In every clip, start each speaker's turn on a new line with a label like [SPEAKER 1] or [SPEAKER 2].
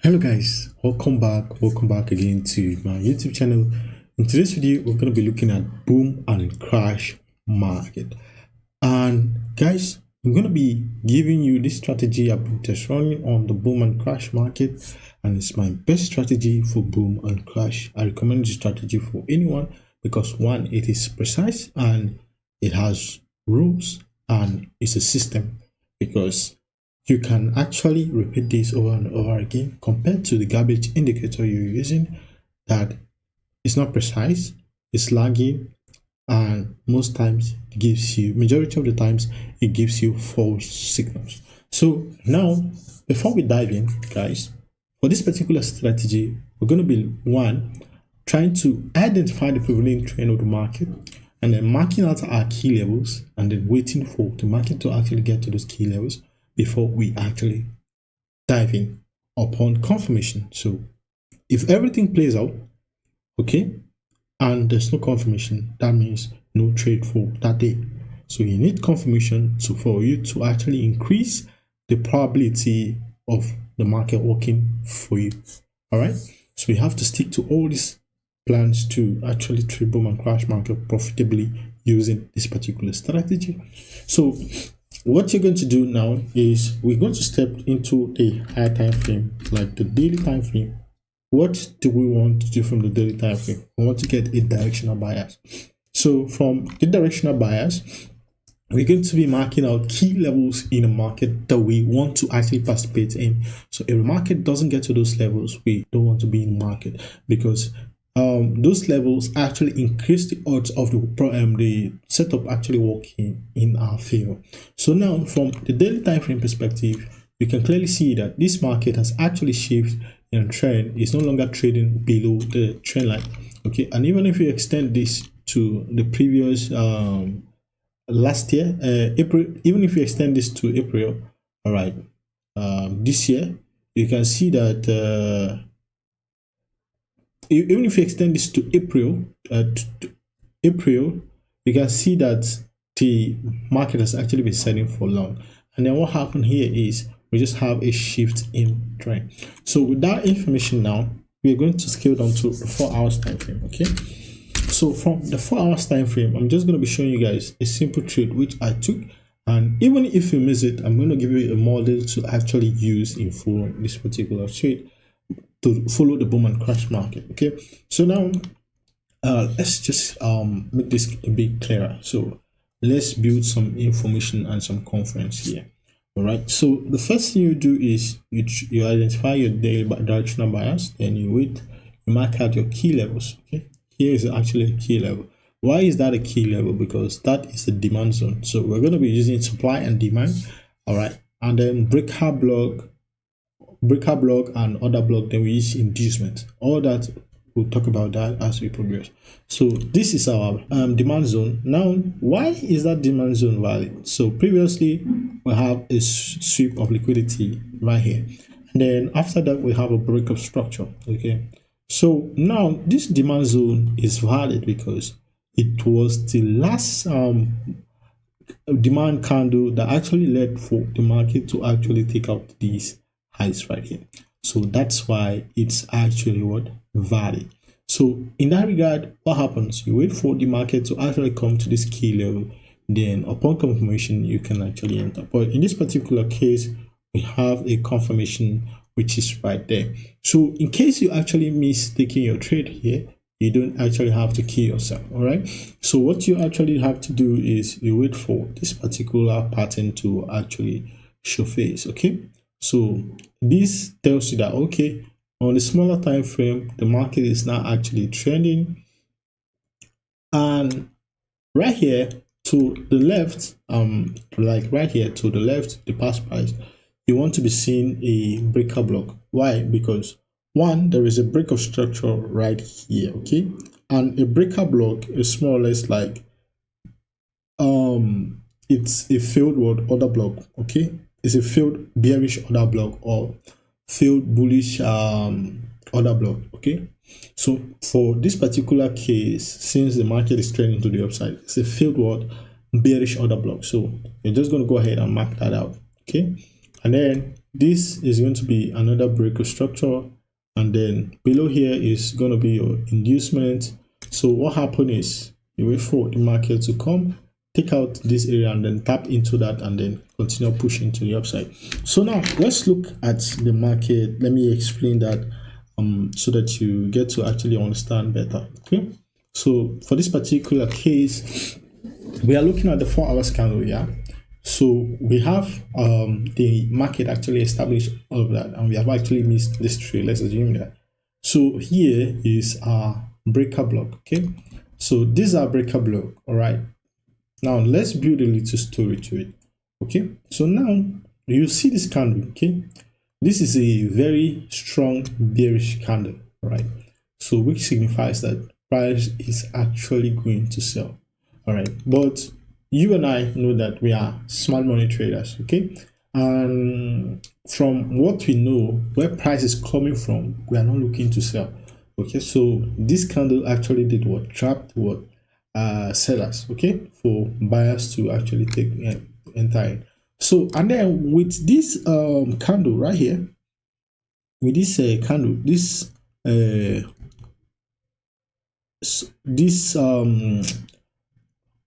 [SPEAKER 1] Hello guys, welcome back again to my YouTube channel. In today's video we're going to be looking at boom and crash market. And guys, I'm going to be giving you this strategy I've been test running on the boom and crash market, and it's my best strategy for boom and crash. I recommend this strategy for anyone because one, it is precise and it has rules and it's a system, because you can actually repeat this over and over again compared to the garbage indicator you're using that is not precise, it's lagging, and most times it gives you, majority of the times it gives you false signals. So now, before we dive in, guys, for this particular strategy, we're going to be one, trying to identify the prevailing trend of the market, and then marking out our key levels, and then waiting for the market to actually get to those key levels before we actually dive in upon confirmation. So if everything plays out okay and there's no confirmation, that means no trade for that day. So you need confirmation for you to actually increase the probability of the market working for you. All right, so you have to stick to all these plans to actually trade boom and crash market profitably using this particular strategy. So what you're going to do now is we're going to step into the higher time frame, like the daily time frame. What do we want to do from the daily time frame? We want to get a directional bias. So from the directional bias, we're going to be marking out key levels in a market that we want to actually participate in. So if the market doesn't get to those levels, we don't want to be in the market, because those levels actually increase the odds of the setup actually working in our favor. So now, from the daily time frame perspective, you can clearly see that this market has actually shifted in a trend. It's no longer trading below the trend line. Okay, and even if you extend this to the previous last year, April, even if you extend this to April, all right, this year, you can see that. Even if you extend this to April, you can see that the market has actually been selling for long. And then what happened here is we just have a shift in trend. So with that information now, we're going to scale down to the 4 hours time frame. Okay. So from the 4 hours time frame, I'm just going to be showing you guys a simple trade which I took. And even if you miss it, I'm going to give you a model to actually use in full this particular trade to follow the boom and crash market. Okay, so now let's just make this a bit clearer. So let's build some information and some confidence here. All right, so the first thing you do is you identify your daily directional bias, then you mark out your key levels. Okay, here is actually a key level. Why is that a key level? Because that is the demand zone. So we're going to be using supply and demand. All right, and then breaker block and other block, then we use inducement. All that, we'll talk about that as we progress. So this is our demand zone. Now, why is that demand zone valid? So previously we have a sweep of liquidity right here, and then after that we have a breakup structure. Okay, so now this demand zone is valid because it was the last demand candle that actually led for the market to actually take out these highs right here. So that's why it's actually what valid. So in that regard, what happens? You wait for the market to actually come to this key level, then upon confirmation you can actually enter. But in this particular case, we have a confirmation which is right there. So in case you actually miss taking your trade here, you don't actually have to kill yourself. All right, so what you actually have to do is you wait for this particular pattern to actually show face. Okay, so this tells you that okay, on the smaller time frame the market is now actually trending, and right here to the left, like right here to the left, the past price, you want to be seeing a breaker block. Why? Because one, there is a break of structure right here. Okay, and a breaker block is more or less like it's a failed order block. Okay, it's a failed bearish order block or failed bullish order block. Okay, so for this particular case, since the market is trending to the upside, it's a failed bearish order block. So you're just going to go ahead and mark that out. Okay, and then this is going to be another break of structure, and then below here is going to be your inducement. So what happened is you wait for the market to come, take out this area, and then tap into that, and then continue pushing to the upside. So now let's look at the market. Let me explain that so that you get to actually understand better. Okay, so for this particular case, we are looking at the 4 hours candle. Yeah, so we have the market actually established all of that, and we have actually missed this trade. Let's assume that. So here is our breaker block. Okay, so this is our breaker block. All right, now let's build a little story to it. Okay, so now you see this candle. Okay, this is a very strong bearish candle. All right, so which signifies that price is actually going to sell. All right, but you and I know that we are smart money traders. Okay, and from what we know, where price is coming from, we are not looking to sell. Okay, so this candle actually did what? Trapped what? Sellers. Okay, for buyers to actually take enter in. So, and then with this candle right here, with this candle, this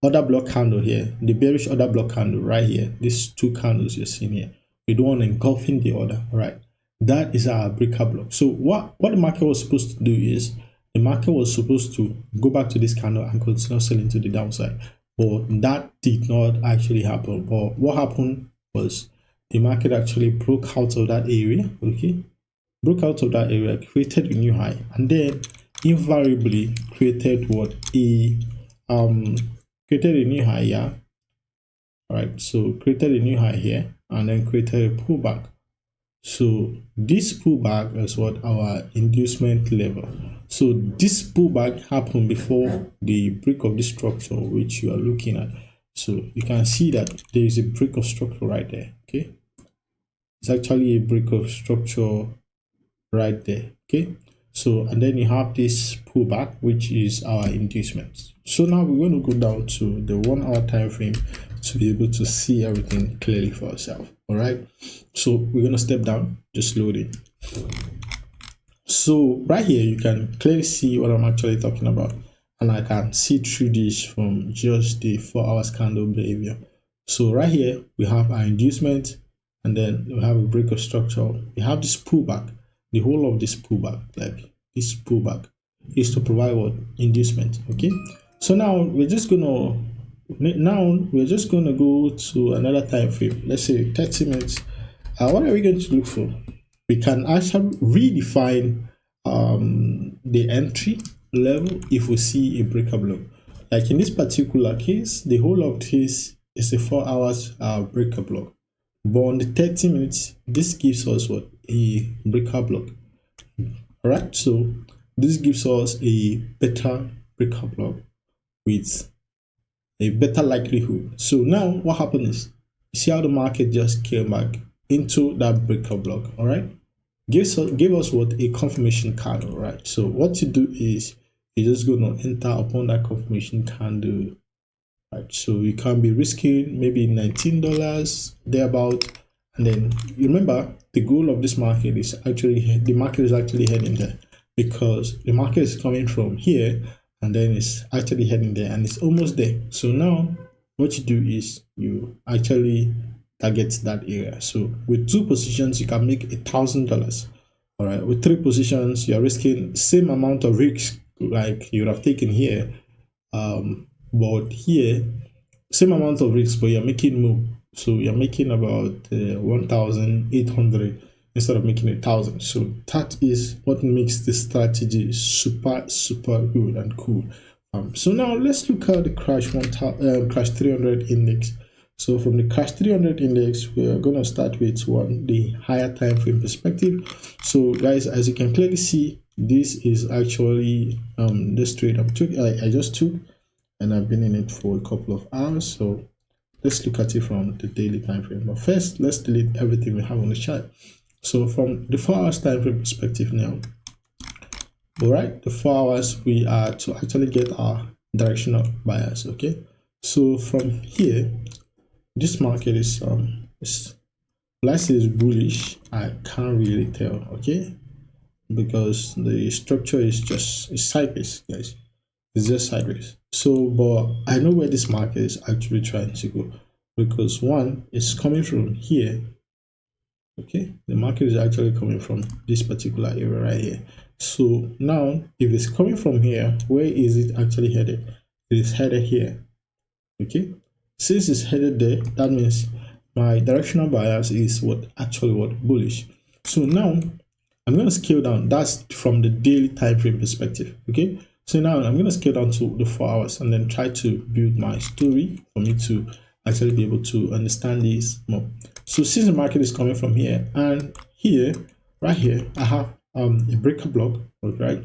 [SPEAKER 1] order block candle here, the bearish order block candle right here, these two candles you're seeing here, we don't want engulfing the order. All right, that is our breaker block. So what the market was supposed to do is the market was supposed to go back to this candle and continue selling to the downside, but that did not actually happen. But what happened was the market actually broke out of that area. Okay, broke out of that area, created a new high, and then invariably created what? Created a new high. Yeah, all right, so created a new high here, and then created a pullback. So this pullback is what our inducement level. So this pullback happened before the break of the structure which you are looking at. So you can see that there is a break of structure right there. Okay, it's actually a break of structure right there. Okay, so and then you have this pullback which is our inducement. So now we're going to go down to the 1 hour time frame to be able to see everything clearly for ourselves. All right, so we're going to step down, just loading. So right here you can clearly see what I'm actually talking about, and I can see through this from just the 4 hours candle behavior. So right here we have our inducement, and then we have a break of structure. We have this pullback. The whole of this pullback, like this pullback, is to provide what? Inducement. Okay, so now we're just gonna go to another time frame. Let's say 30 minutes. What are we going to look for? We can actually redefine the entry level if we see a breaker block. Like in this particular case, the whole of this is a 4 hours breaker block. But on the 30 minutes, this gives us what? A breaker block. All right, so this gives us a better breaker block with a better likelihood. So now what happened is, you see how the market just came back into that breaker block. All right, give us what? A confirmation candle. Right, so what you do is you're just going to enter upon that confirmation candle. Right, so you can be risking maybe $19 thereabout, and then remember the goal of this market is actually the market is actually heading there, because the market is coming from here and then it's actually heading there and it's almost there. So now what you do is you actually target that area. So with 2 positions you can make $1,000. All right, with 3 positions you're risking same amount of risk like you would have taken here, but here same amount of risk, but you're making more. So you're making about 1,800 instead of making 1,000. So that is what makes this strategy super good and cool. So now let's look at the crash 300 index. So from the crash 300 index, we are going to start with the higher time frame perspective. So guys, as you can clearly see, this is actually this trade I just took, and I've been in it for a couple of hours. So let's look at it from the daily time frame. But first, let's delete everything we have on the chart. So from the 4 hours time frame perspective now, all right, the 4 hours we are to actually get our directional bias. Okay, so from here, this market is let's say it's bullish, I can't really tell, okay, because the structure is just it's sideways, guys. It's just sideways. So, but I know where this market is actually trying to go, because one is coming from here. Okay, the market is actually coming from this particular area right here. So now, if it's coming from here, where is it actually headed? It is headed here. Okay, since it's headed there, that means my directional bias is what bullish. So now I'm going to scale down. That's from the daily time frame perspective. Okay, so now I'm going to scale down to the 4 hours and then try to build my story for me to actually be able to understand this more. So since the market is coming from here and here, right here, I have a breaker block, right?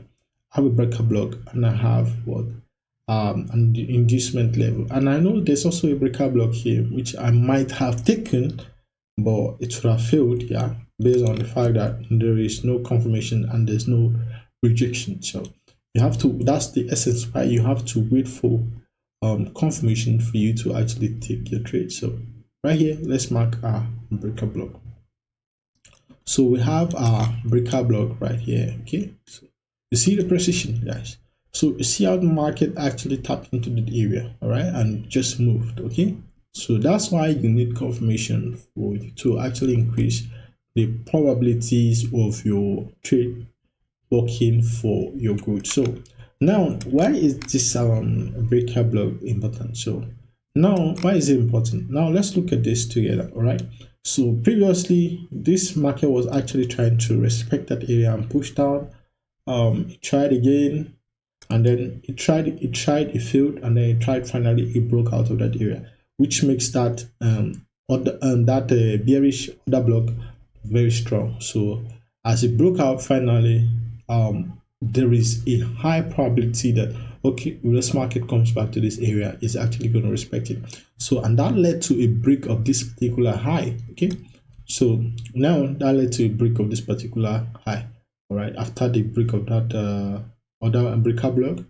[SPEAKER 1] I have a breaker block and I have what and the inducement level. And I know there's also a breaker block here, which I might have taken, but it would have failed, yeah, based on the fact that there is no confirmation and there's no rejection. So you have to, that's the essence why you have to wait for confirmation for you to actually take your trade. So right here, let's mark our breaker block. So we have our breaker block right here, okay? So you see the precision, guys. So you see how the market actually tapped into the area, all right, and just moved, okay? So that's why you need confirmation for you to actually increase the probabilities of your trade working for your good. So now, why is this breaker block important? So now, why is it important? Now let's look at this together, all right? So previously, this market was actually trying to respect that area and push down. It tried again, and then it tried, it failed, and then it tried finally, it broke out of that area, which makes that bearish order block very strong. So as it broke out finally, there is a high probability that okay, when this market comes back to this area, it's actually going to respect it. So and that led to a break of this particular high. Okay, so now that led to a break of this particular high. All right, after the break of that other breaker block.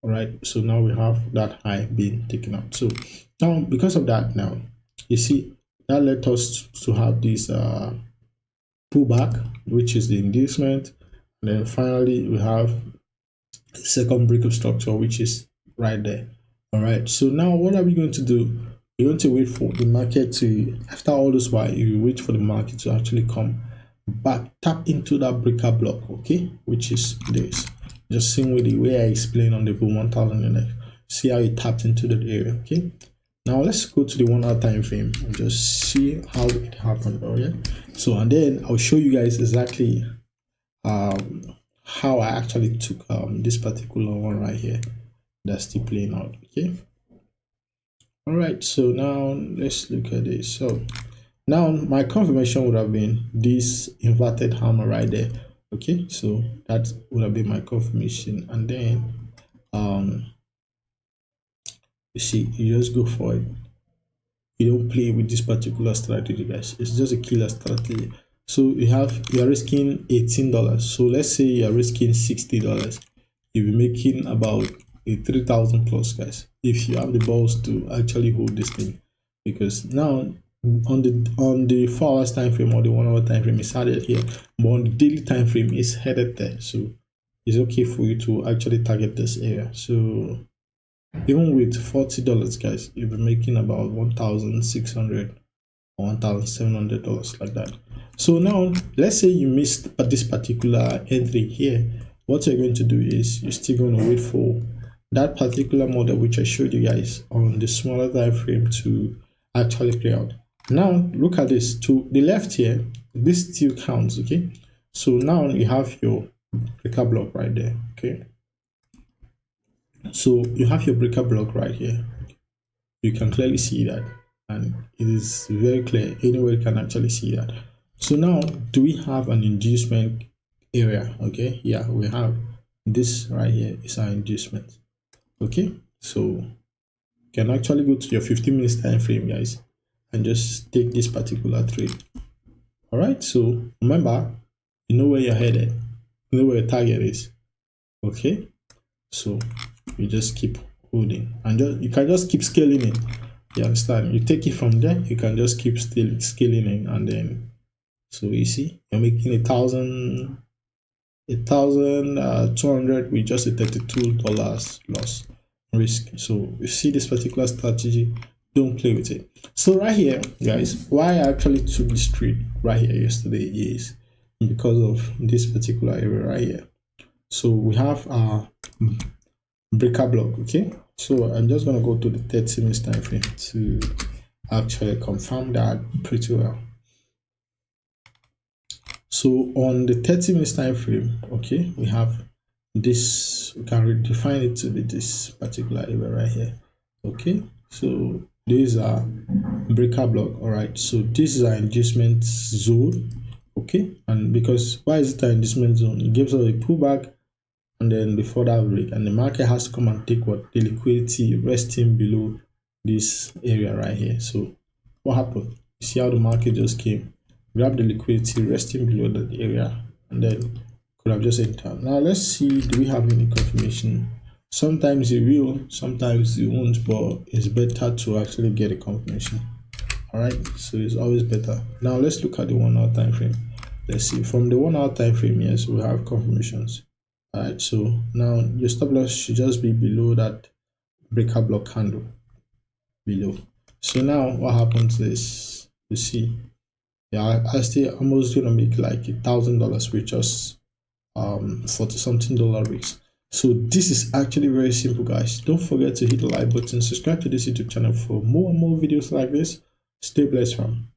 [SPEAKER 1] All right, so now we have that high being taken out. So now because of that, now you see that led us to have this pullback, which is the inducement, and then finally we have the second break of structure, which is right there. All right, so now what are we going to do? We're going to wait for the market to, after all this while, you wait for the market to actually come back, tap into that breaker block, okay, which is this. Just same with the way I explained on the Boom 1000 index. See how it tapped into that area, okay? Now let's go to the 1 hour time frame and just see how it happened. Okay, so and then I'll show you guys exactly how I actually took this particular one right here that's still playing out. Okay, all right, so now let's look at this. So now my confirmation would have been this inverted hammer right there. Okay, so that would have been my confirmation, and then you see, you just go for it. You don't play with this particular strategy, guys. It's just a killer strategy. So you're risking $18. So let's say you're risking $60. You'll be making about a 3,000 plus, guys, if you have the balls to actually hold this thing. Because now on the 4 hours time frame or the 1 hour time frame is headed here, but on the daily time frame is headed there. So it's okay for you to actually target this area. So even with $40, guys, you'll be making about $1,600 or $1,700 like that. So now let's say you missed this particular entry here. What you're going to do is you're still going to wait for that particular model which I showed you guys on the smaller time frame to actually play out. Now look at this to the left here. This still counts, okay? So now you have your breaker block right there, okay? So you have your breaker block right here. You can clearly see that, and it is very clear. Anyone can actually see that. So now, do we have an inducement area? Okay, yeah, we have. This right here is our inducement. Okay, so you can actually go to your 15 minutes time frame, guys, and just take this particular trade. All right, so remember, you know where you're headed, you know where your target is. Okay, so you just keep holding, and you can just keep scaling it. You understand? You take it from there, you can just keep still scaling in, and then so you see you're making 1,200 with just a $32 loss risk. So you see this particular strategy, don't play with it. So right here, guys, why I actually took this trade right here yesterday is because of this particular area right here. So we have our breaker block. Okay, so I'm just going to go to the 30 minutes time frame to actually confirm that pretty well. So on the 30 minutes time frame, okay, we have this, we can redefine it to be this particular area right here. Okay, so these are breaker block. All right, so this is our inducement zone. Okay, and because why is it an inducement zone? It gives us a pullback and then before that break, and the market has to come and take what the liquidity resting below this area right here. So what happened? You see how the market just came, grab the liquidity resting below that area, and then could have just entered. Now let's see, do we have any confirmation? Sometimes it will, sometimes it won't, but it's better to actually get a confirmation. All right, so it's always better. Now let's look at the 1 hour time frame. Let's see, from the 1 hour time frame, yes, we have confirmations. All right, so now your stop loss should just be below that breaker block candle below. So now what happens is, you see, yeah, I still almost gonna make like $1,000 with just 40 something dollar risk. So this is actually very simple, guys. Don't forget to hit the like button, subscribe to this YouTube channel for more and more videos like this. Stay blessed, fam.